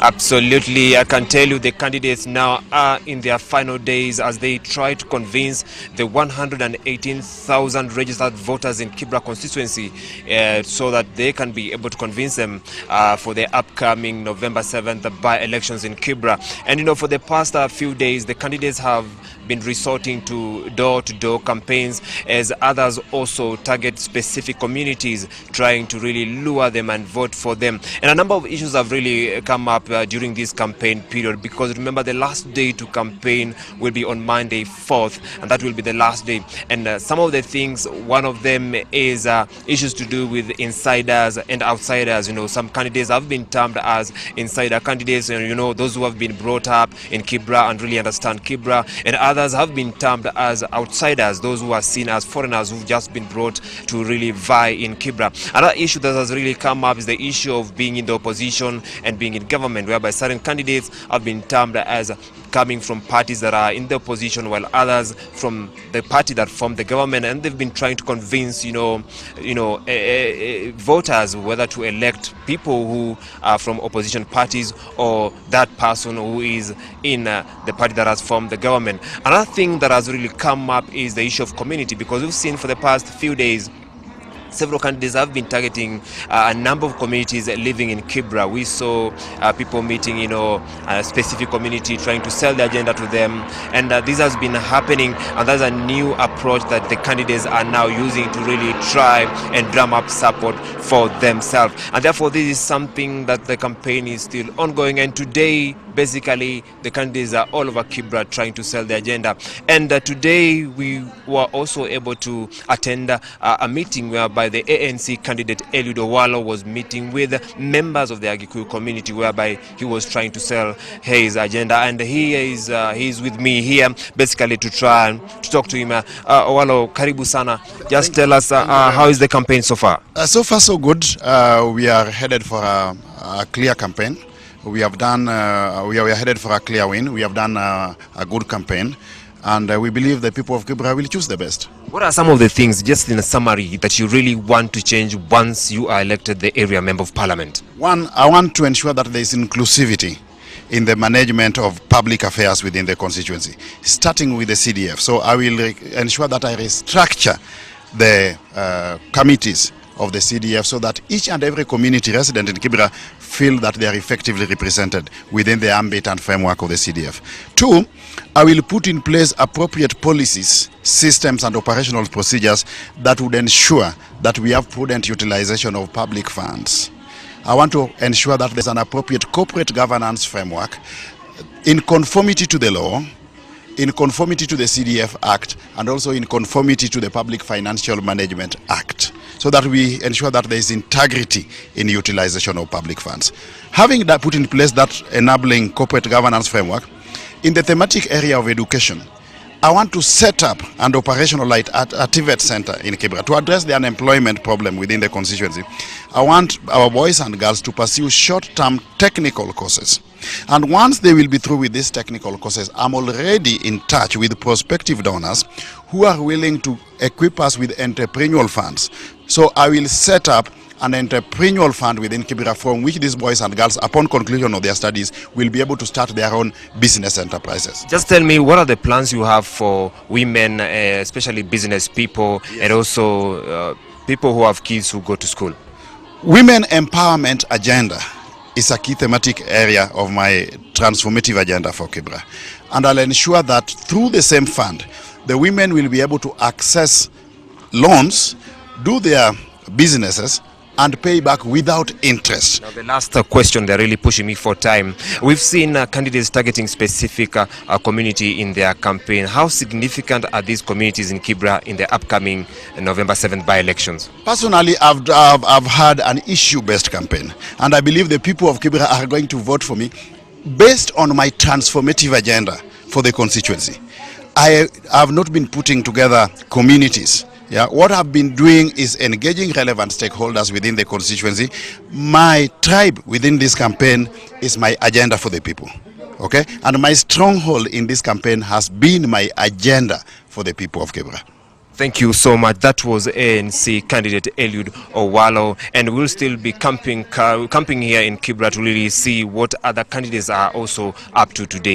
Absolutely. I can tell you the candidates now are in their final days as they try to convince the 118,000 registered voters in Kibra constituency so that they can be able to convince them for the upcoming November 7th by-elections in Kibra. And for the past few days, the candidates have been resorting to door-to-door campaigns as others also target specific communities, trying to really lure them and vote for them. And a number of issues have really come up during this campaign period, because remember, the last day to campaign will be on Monday 4th, and that will be the last day. And some of the things, one of them is issues to do with insiders and outsiders. Some candidates have been termed as insider candidates, and those who have been brought up in Kibra and really understand Kibra, and others have been termed as outsiders, those who are seen as foreigners who've just been brought to really vie in Kibra. Another issue that has really come up is the issue of being in the opposition and being in government, whereby certain candidates have been termed as coming from parties that are in the opposition, while others from the party that formed the government, and they've been trying to convince voters whether to elect people who are from opposition parties or that person who is in the party that has formed the government. Another thing that has really come up is the issue of community, because we've seen for the past few days several candidates have been targeting a number of communities living in Kibra. We saw people meeting, a specific community, trying to sell the agenda to them. And this has been happening, and that's a new approach that the candidates are now using to really try and drum up support for themselves. And therefore, this is something that the campaign is still ongoing. And today, basically, the candidates are all over Kibra trying to sell the agenda. And today, we were also able to attend a meeting whereby the ANC candidate Eliud Owalo was meeting with members of the Agikuyu community, whereby he was trying to sell his agenda. And he is with me here basically to try and to talk to him. Owalo, karibu sana. Just tell us how is the campaign so far? So far so good. We are headed for a clear campaign. We have done. We are headed for a clear win. We have done a good campaign, and we believe the people of Kibra will choose the best. What are some of the things, just in a summary, that you really want to change once you are elected the area member of parliament? One, I want to ensure that there is inclusivity in the management of public affairs within the constituency, starting with the CDF. So I will ensure that I restructure the committees of the CDF so that each and every community resident in Kibra feel that they are effectively represented within the ambit and framework of the CDF. Two, I will put in place appropriate policies, systems and operational procedures that would ensure that we have prudent utilization of public funds. I want to ensure that there's an appropriate corporate governance framework in conformity to the law, in conformity to the CDF Act, and also in conformity to the Public Financial Management Act, so that we ensure that there is integrity in utilization of public funds. Having that put in place that enabling corporate governance framework, in the thematic area of education, I want to set up and operationalize a TVET center in Kibra to address the unemployment problem within the constituency. I want our boys and girls to pursue short-term technical courses. And once they will be through with these technical courses, I'm already in touch with prospective donors who are willing to equip us with entrepreneurial funds. So I will set up an entrepreneurial fund within Kibra from which these boys and girls, upon conclusion of their studies, will be able to start their own business enterprises. Just tell me, what are the plans you have for women, especially business people, and also people who have kids who go to school? Women empowerment agenda is a key thematic area of my transformative agenda for Kibra. And I'll ensure that through the same fund, the women will be able to access loans, do their businesses, and pay back without interest. Now, the last question, they're really pushing me for time. We've seen candidates targeting specific community in their campaign. How significant are these communities in Kibra in the upcoming November 7th by-elections? Personally, I've had an issue-based campaign, and I believe the people of Kibra are going to vote for me based on my transformative agenda for the constituency. I have not been putting together communities. What I've been doing is engaging relevant stakeholders within the constituency. My tribe within this campaign is my agenda for the people. Okay? And my stronghold in this campaign has been my agenda for the people of Kibra. Thank you so much. That was ANC candidate Eliud Owalo, and we'll still be camping here in Kibra to really see what other candidates are also up to today.